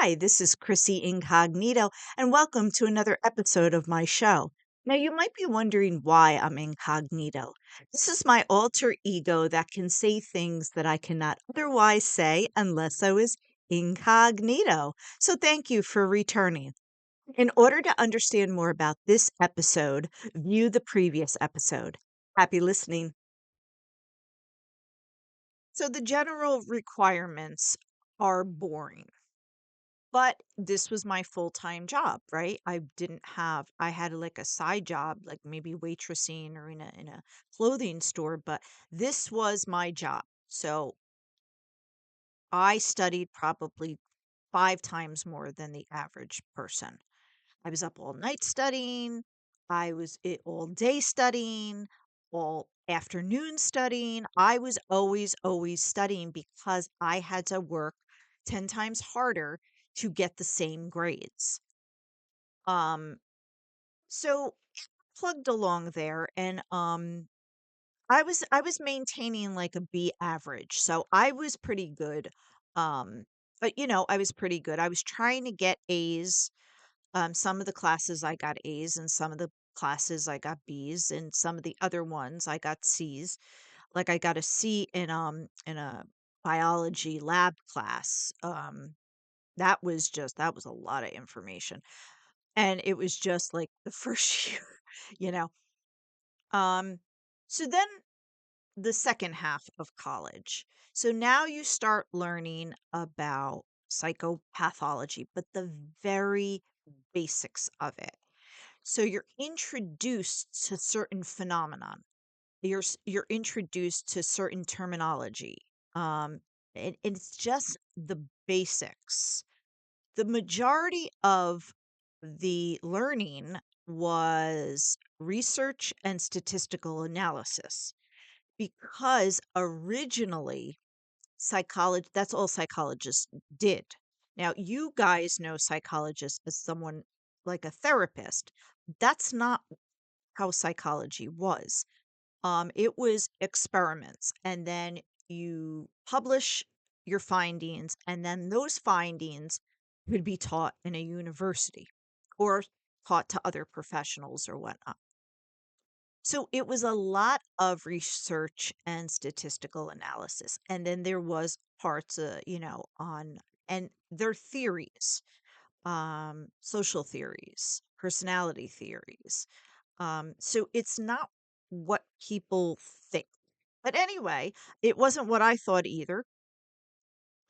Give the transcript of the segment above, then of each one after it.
Hi, this is Chrissy Incognito, and welcome to another episode of my show. Now, you might be wondering why I'm incognito. This is my alter ego that can say things that I cannot otherwise say unless I was incognito. So, thank you for returning. In order to understand more about this episode, view the previous episode. Happy listening. So, the general requirements are boring. But this was my full-time job, right? I had like a side job, like maybe waitressing or in a clothing store, but this was my job. So I studied probably 5 times more than the average person. I was up all night studying, all day studying, all afternoon studying. I was always studying because I had to work 10 times harder to get the same grades. Um, so plugged along there and I was maintaining like a B average. So I was pretty good. Um, but I was pretty good. I was trying to get A's. Some of the classes I got A's and some of the classes I got B's and some of the other ones I got C's. Like I got a C in a biology lab class. That was a lot of information. And it was just like the first year, you know. Um, so then the second half of college. So now you start learning about psychopathology, but the very basics of it. So you're introduced to certain phenomenon. You're introduced to certain terminology. Um, and it's just the basics. The majority of the learning was research and statistical analysis because originally psychology that's all psychologists did. Now, you guys know psychologists as someone like a therapist. That's not how psychology was. It was experiments, and then you publish your findings, and then those findings could be taught in a university or taught to other professionals or whatnot. So it was a lot of research and statistical analysis. And then there was parts, on and their theories, social theories, personality theories. So it's not what people think. But anyway, it wasn't what I thought either.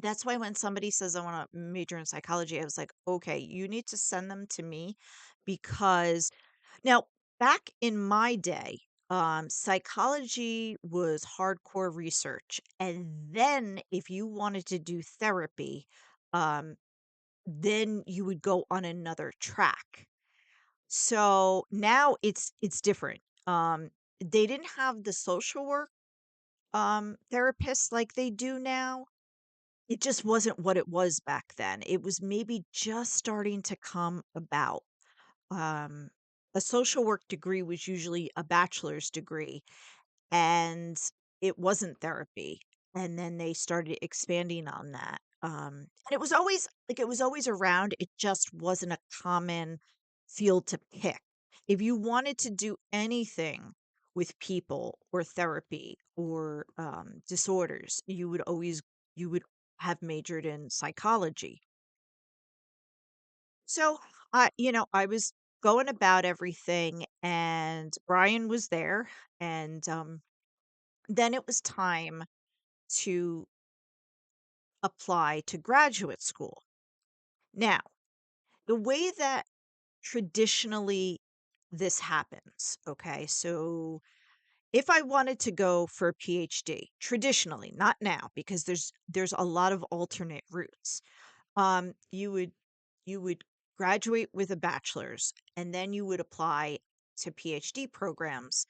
That's why when somebody says I want to major in psychology, I was like, okay, you need to send them to me because now back in my day, psychology was hardcore research. And then if you wanted to do therapy, um, then you would go on another track. So now it's different. They didn't have the social work therapists like they do now. It just wasn't what it was back then. It was maybe just starting to come about. Um, a social work degree was usually a bachelor's degree, and it wasn't therapy. And then they started expanding on that. And it was always around. It just wasn't a common field to pick. If you wanted to do anything with people or therapy or disorders, you would have majored in psychology. So I was going about everything, and Brian was there, and then it was time to apply to graduate school. Now, the way that traditionally this happens, okay? So if I wanted to go for a PhD, traditionally, not now, because there's a lot of alternate routes. You would graduate with a bachelor's, and then you would apply to PhD programs.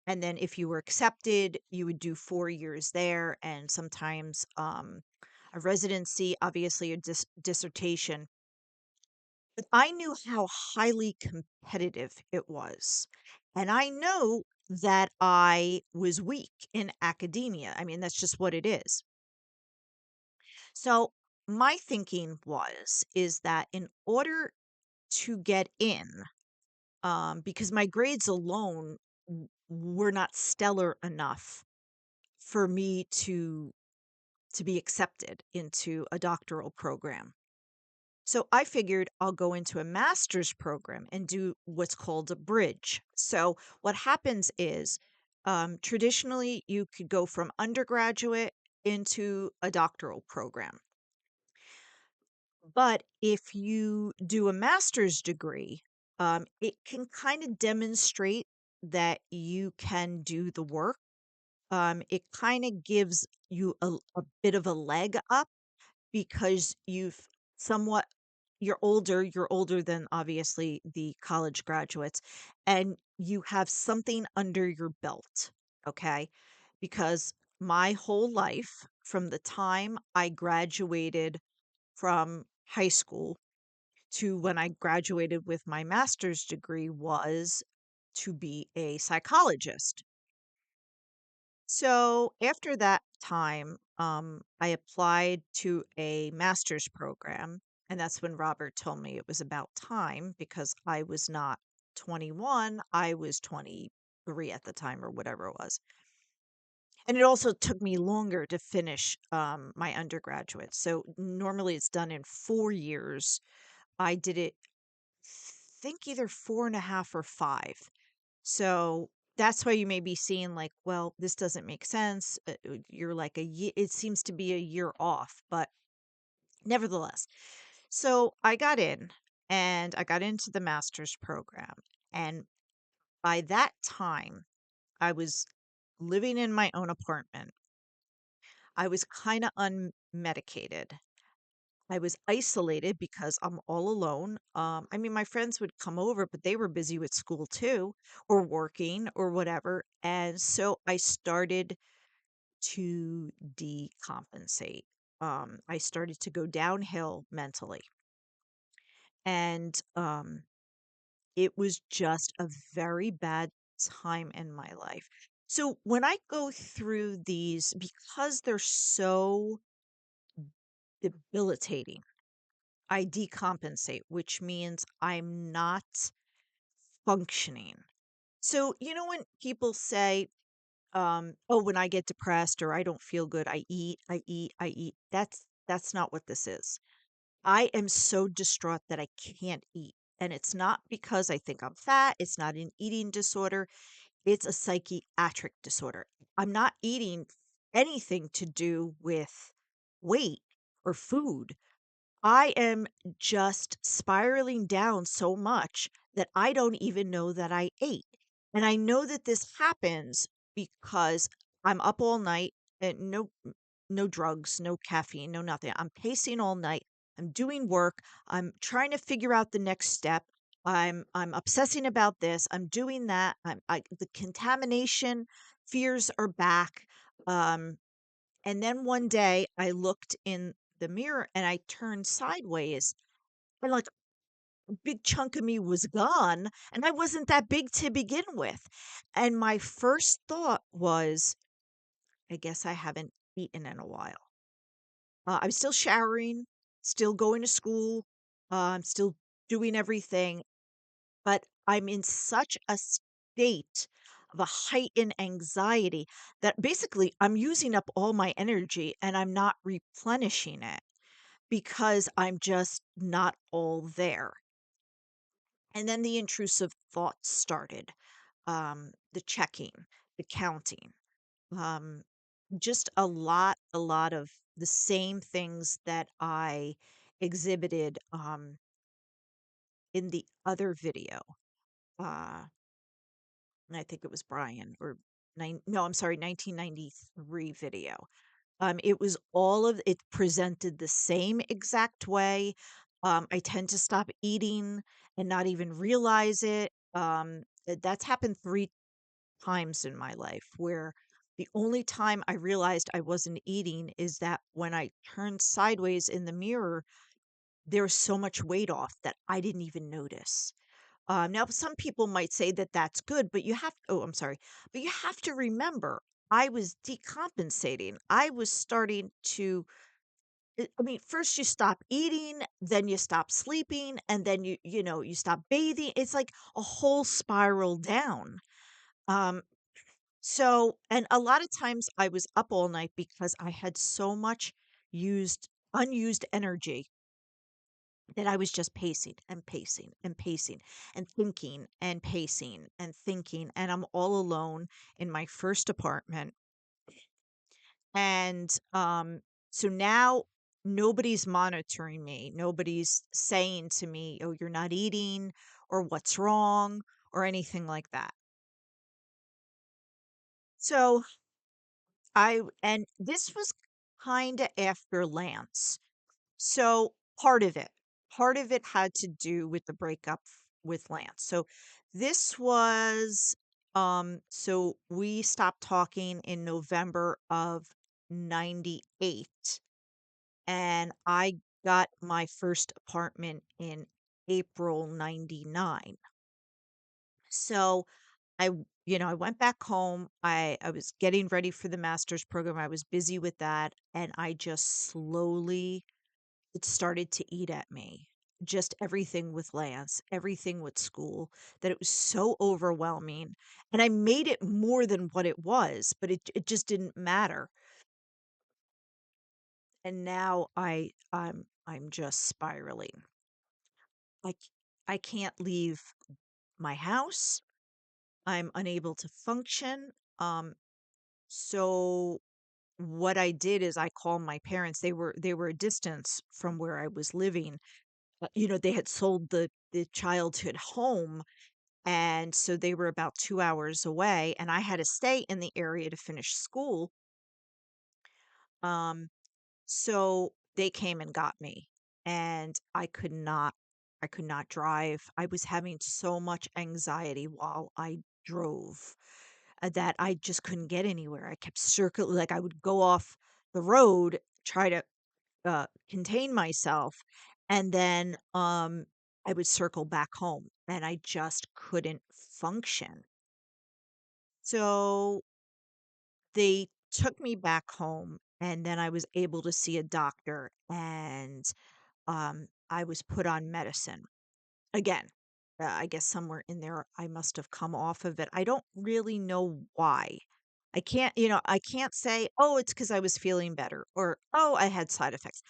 And then if you were accepted, you would do 4 years there, and sometimes a residency, obviously a dissertation. But I knew how highly competitive it was. And I know that I was weak in academia. I mean, that's just what it is. So my thinking is that in order to get in, because my grades alone were not stellar enough for me to be accepted into a doctoral program. So I figured I'll go into a master's program and do what's called a bridge. So what happens is, traditionally you could go from undergraduate into a doctoral program. But if you do a master's degree, it can kind of demonstrate that you can do the work. It kind of gives you a bit of a leg up because somewhat you're older than obviously the college graduates, and you have something under your belt, okay? Because my whole life, from the time I graduated from high school to when I graduated with my master's degree, was to be a psychologist. So after that time, I applied to a master's program, and that's when Robert told me it was about time because I was not 21, I was 23 at the time or whatever it was. And it also took me longer to finish my undergraduate. So normally it's done in 4 years. I did it, think either 4.5 or 5. So that's why you may be seeing like, well, this doesn't make sense. You're like a year, it seems to be a year off, but nevertheless. So I got in and I got into the master's program. And by that time, I was living in my own apartment. I was kind of unmedicated. I was isolated because I'm all alone. I mean, my friends would come over, but they were busy with school too, or working or whatever. And so I started to decompensate. I started to go downhill mentally. And it was just a very bad time in my life. So when I go through these, because they're so debilitating, I decompensate, which means I'm not functioning. So, when people say, oh, when I get depressed or I don't feel good, I eat, I eat, I eat. That's not what this is. I am so distraught that I can't eat. And it's not because I think I'm fat. It's not an eating disorder. It's a psychiatric disorder. I'm not eating anything to do with weight or food. I am just spiraling down so much that I don't even know that I ate. And I know that this happens because I'm up all night and no drugs, no caffeine, no nothing. I'm pacing all night. I'm doing work. I'm trying to figure out the next step. I'm obsessing about this. I'm doing that. The contamination fears are back. Um and then one day I looked in the mirror and I turned sideways and like a big chunk of me was gone and I wasn't that big to begin with. And my first thought was, I guess I haven't eaten in a while. I'm still showering, still going to school, still doing everything, but I'm in such a state of a heightened anxiety that basically I'm using up all my energy and I'm not replenishing it because I'm just not all there. And then the intrusive thoughts started, the checking, the counting, um, just a lot of the same things that I exhibited in the other video. Uh, and I think it was Brian or no, I'm sorry, 1993 video. It was all of it presented the same exact way. I tend to stop eating and not even realize it. That's happened 3 times in my life where the only time I realized I wasn't eating is that when I turned sideways in the mirror, there was so much weight off that I didn't even notice. Now, some people might say that that's good, but I'm sorry, but you have to remember, I was decompensating. I was starting to I mean, first you stop eating, then you stop sleeping, and then you stop bathing. It's like a whole spiral down. Um, so, and a lot of times I was up all night because I had so much unused energy that I was just pacing and pacing and pacing and thinking and pacing and thinking. And I'm all alone in my first apartment. And so now nobody's monitoring me. Nobody's saying to me, oh, you're not eating or what's wrong or anything like that. So and this was kind of after Lance. So part of it had to do with the breakup with Lance. So this was, so we stopped talking in November of 98 and I got my first apartment in April 99. So I went back home. I was getting ready for the master's program. I was busy with that and I just slowly it started to eat at me. Just everything with Lance, everything with school, that it was so overwhelming. And I made it more than what it was, but it just didn't matter. And now I'm just spiraling. Like I can't leave my house. I'm unable to function. So what I did is I called my parents. They were a distance from where I was living. They had sold the childhood home, and so they were about 2 hours away, and I had to stay in the area to finish school. Um, so they came and got me, and I could not drive. I was having so much anxiety while I drove, that I just couldn't get anywhere. I kept circling, like I would go off the road, try to contain myself, and then I would circle back home, and I just couldn't function. So they took me back home, and then I was able to see a doctor, and I was put on medicine again. I guess somewhere in there I must have come off of it. I don't really know why. I can't say, oh, it's because I was feeling better or, oh, I had side effects.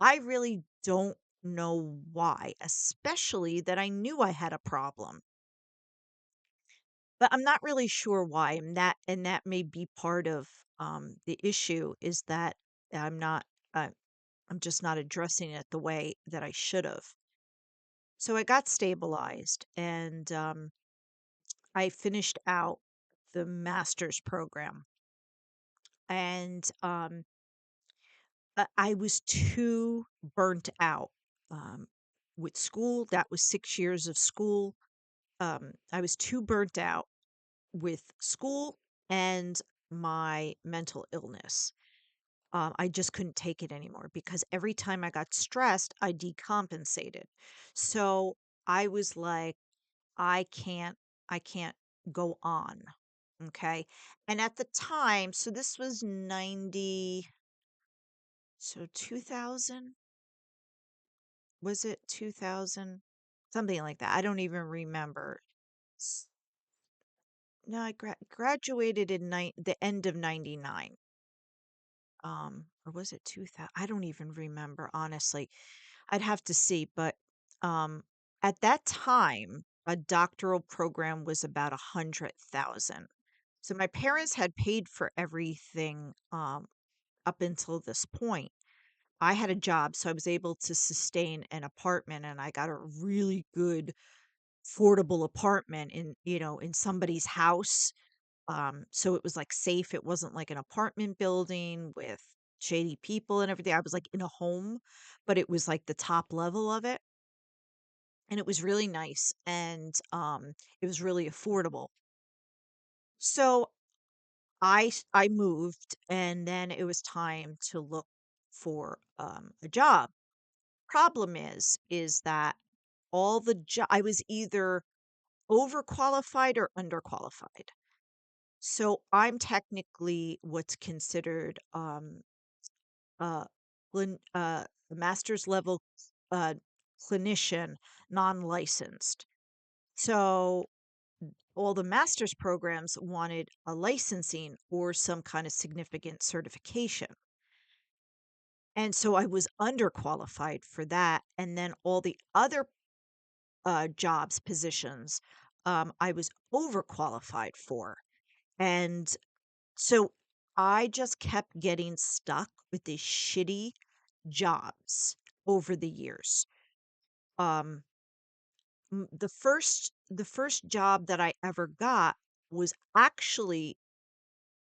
I really don't know why, especially that I knew I had a problem, but I'm not really sure why. And that may be part of the issue is that I'm not, uh, I'm just not addressing it the way that I should have. So I got stabilized and I finished out the master's program. And I was too burnt out with school. That was 6 years of school. I was too burnt out with school and my mental illness. I just couldn't take it anymore because every time I got stressed, I decompensated. So I was like, I can't, I can't go on. Okay. And at the time, so this was 90, so 2000, was it 2000? Something like that. I don't even remember. S- No, I graduated in the end of 99. Or was it 2000? I don't even remember, honestly. I'd have to see, but um at that time, a doctoral program was about 100,000. So my parents had paid for everything up until this point. I had a job, so I was able to sustain an apartment and I got a really good affordable apartment in somebody's house. So it was like safe. It wasn't like an apartment building with shady people and everything. I was like in a home, but it was like the top level of it. And it was really nice and it was really affordable. So I moved and then it was time to look for a job. Problem is that I was either overqualified or underqualified. So I'm technically what's considered a master's level uh, clinician, non-licensed. So all the master's programs wanted a licensing or some kind of significant certification. And so I was underqualified for that. And then all the other jobs, positions, I was overqualified for. And so I just kept getting stuck with these shitty jobs over the years. Um, the first job that I ever got was actually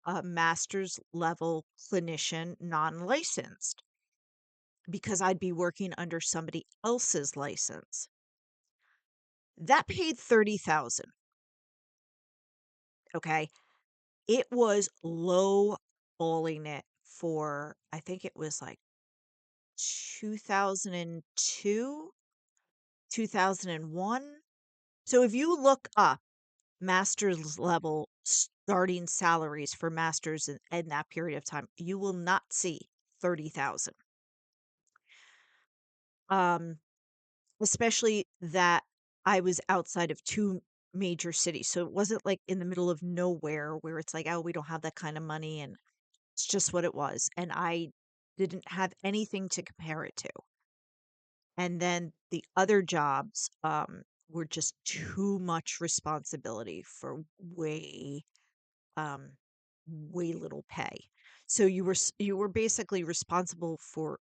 a master's level clinician, non-licensed, because I'd be working under somebody else's license. That paid 30,000. Okay. It was low balling it for, I think it was like 2002, 2001. So if you look up master's level starting salaries for masters in that period of time, you will not see 30,000. Um, Especially that I was outside of two major cities. So it wasn't like in the middle of nowhere where it's like, oh, we don't have that kind of money, and it's just what it was. And I didn't have anything to compare it to. And then the other jobs were just too much responsibility for um, way little pay. So you were basically responsible for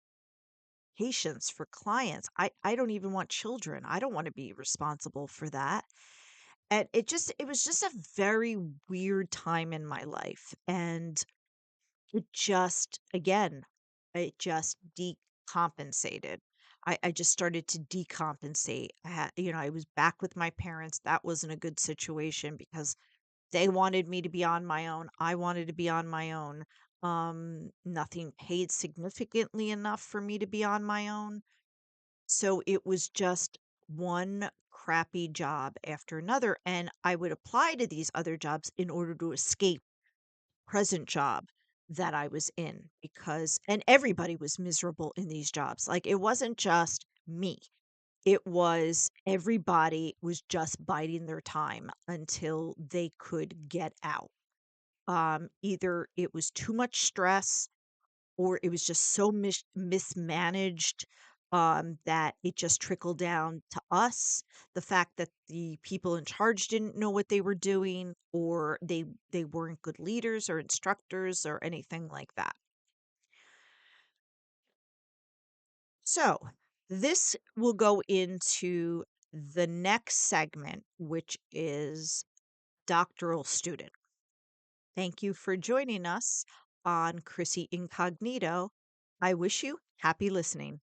patients, for clients. I don't even want children. I don't want to be responsible for that. And it was just a very weird time in my life. And it just, again, it just decompensated. I just started to decompensate. I was back with my parents. That wasn't a good situation because they wanted me to be on my own. I wanted to be on my own. Nothing paid significantly enough for me to be on my own. So it was just one crappy job after another. And I would apply to these other jobs in order to escape present job that I was in, because and everybody was miserable in these jobs. Like, it wasn't just me. It was everybody was just biding their time until they could get out. Either it was too much stress, or it was just so mismanaged, that it just trickled down to us. The fact that the people in charge didn't know what they were doing, or they weren't good leaders or instructors or anything like that. So this will go into the next segment, which is doctoral student. Thank you for joining us on Chrissy Incognito. I wish you happy listening.